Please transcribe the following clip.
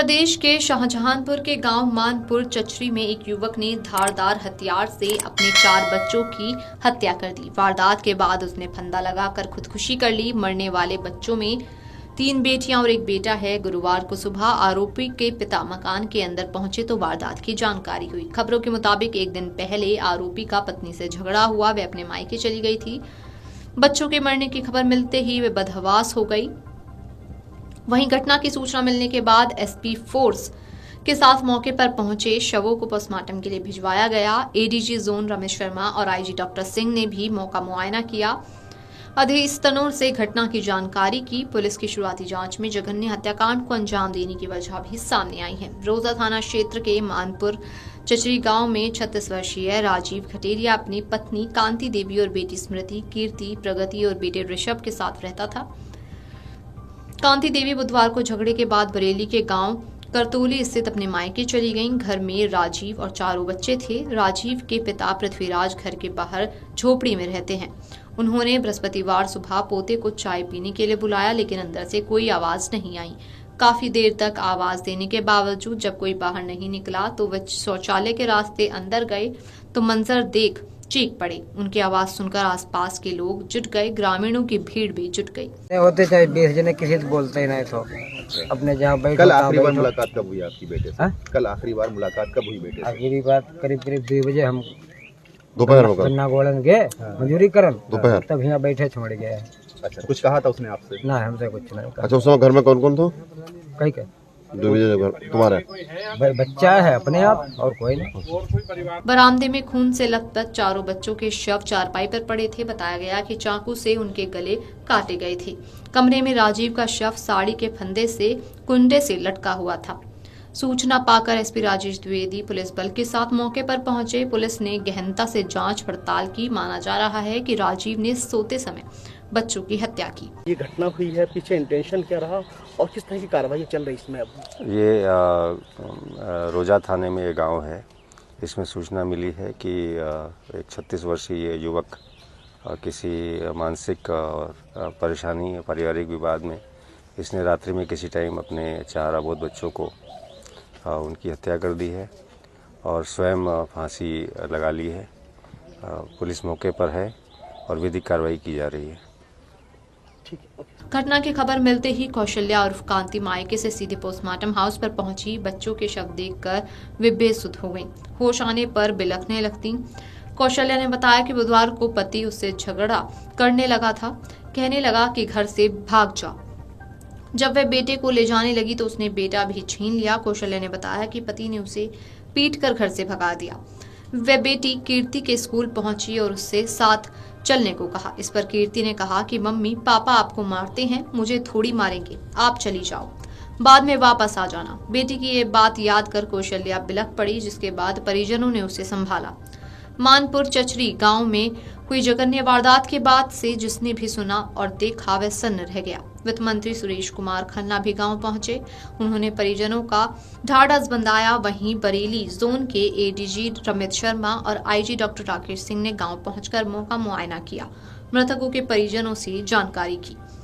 प्रदेश के शाहजहांपुर के गांव मानपुर चचरी में एक युवक ने धारदार हथियार से अपने 4 बच्चों की हत्या कर दी। वारदात के बाद उसने फंदा लगाकर खुदकुशी कर ली। मरने वाले बच्चों में 3 बेटियां और 1 बेटा है। गुरुवार को सुबह आरोपी के पिता मकान के अंदर पहुंचे तो वारदात की जानकारी हुई। खबरों के मुताबिक एक दिन पहले आरोपी का पत्नी से झगड़ा हुआ। वे अपने मायके चली गई थी। बच्चों के मरने की खबर मिलते ही वे बदहवास हो गई। वहीं घटना की सूचना मिलने के बाद एसपी फोर्स के साथ मौके पर पहुंचे। शवों को पोस्टमार्टम के लिए भिजवाया गया। एडीजी जोन रमेश शर्मा और आईजी डॉक्टर सिंह ने भी मौका मुआयना किया। अधिस्तनों से घटना की जानकारी की। पुलिस की शुरुआती जांच में जघन्य हत्याकांड को अंजाम देने की वजह भी सामने आई है। रोजा थाना क्षेत्र के मानपुर चचरी गांव में 36 वर्षीय राजीव खटेरिया अपनी पत्नी कांति देवी और बेटी स्मृति, कीर्ति, प्रगति और बेटे ऋषभ के साथ रहता था। कांति देवी बुधवार को झगड़े के बाद बरेली के गांव करतोली स्थित अपने मायके चली गईं। घर में राजीव और 4 बच्चे थे। राजीव के पिता पृथ्वीराज घर के बाहर झोपड़ी में रहते हैं। उन्होंने बृहस्पतिवार सुबह पोते को चाय पीने के लिए बुलाया, लेकिन अंदर से कोई आवाज नहीं आई। काफी देर तक आवाज देने के बावजूद जब कोई बाहर नहीं निकला तो वह शौचालय के रास्ते अंदर गए तो मंजर देख चीख पड़े। उनकी आवाज सुनकर आसपास के लोग जुट गए। ग्रामीणों की भीड़ भी जुट गई। होते चाहे 20 जने किसी से बोलते ही नहीं तो अपने जहाँ बैठो। कल आखिरी बार मुलाकात कब हुई आपकी बेटे से? कल आखिरी बार मुलाकात कब हुई बेटे से? आखिरी बात करीब 2 बजे हम दोपहर होगा। गन्ना गोलन गए मजूरी करन दोपहर तब यहाँ बैठे छोड़ गए। अच्छा, कुछ कहा था उसने आपसे? ना हमसे कुछ नहीं कहा। अच्छा, उस समय घर में कौन कौन था? कहीं के 2 बजे घर तुम्हारा बच्चा है अपने आप और कोई नहीं। बरामदे में खून से लथपथ 4 बच्चों के शव चारपाई पर पड़े थे। बताया गया कि चाकू से उनके गले काटे गए थे। कमरे में राजीव का शव साड़ी के फंदे से कुंडे से लटका हुआ था। सूचना पाकर एसपी राजेश द्विवेदी पुलिस बल के साथ मौके पर पहुंचे। पुलिस ने गहनता से जांच पड़ताल की। माना जा रहा है कि राजीव ने सोते समय बच्चों की हत्या की। ये घटना हुई है, पीछे इंटेंशन क्या रहा और किस तरह की कार्रवाई चल रही इसमें? अब ये रोजा थाने में ये गांव है। इसमें सूचना मिली है कि एक 36 वर्षीय युवक किसी मानसिक परेशानी पारिवारिक विवाद में इसने रात्रि में किसी टाइम अपने 4 अबोध बच्चों को उनकी हत्या कर दी है और स्वयं फांसी लगा ली है। पुलिस मौके पर है और विधिक कार्रवाई की जा रही है। घटना की खबर मिलते ही कौशल्या उर्फ कांति मायके से सीधे पोस्टमार्टम हाउस पर पहुंची। बच्चों के शव देखकर वे बेसुध हो गईं। होश आने पर बिलखने लगती। कौशल्या ने बताया कि बुधवार को पति उससे झगड़ा करने लगा था। कहने लगा कि घर से भाग जा। जब वह बेटे को ले जाने लगी तो उसने बेटा भी छीन लिया। कौशल्या ने बताया कि पति ने उसे पीटकर घर से भगा दिया। वह बेटी कीर्ति के स्कूल पहुंची और उससे साथ चलने को कहा। इस पर कीर्ति ने कहा कि मम्मी पापा आपको मारते हैं, मुझे थोड़ी मारेंगे, आप चली जाओ, बाद में वापस आ जाना। बेटी की ये बात याद कर कौशल्या बिलख पड़ी, जिसके बाद परिजनों ने उसे संभाला। मानपुर चचरी गांव में हुई जघन्य वारदात के बाद से जिसने भी सुना और देखा वह सन्न रह गया। वित्त मंत्री सुरेश कुमार खन्ना भी गांव पहुंचे। उन्होंने परिजनों का ढाढ़स बंधाया। वहीं बरेली जोन के एडीजी रमेश शर्मा और आईजी डॉक्टर राकेश सिंह ने गांव पहुंचकर मौका मुआयना किया। मृतकों के परिजनों से जानकारी की।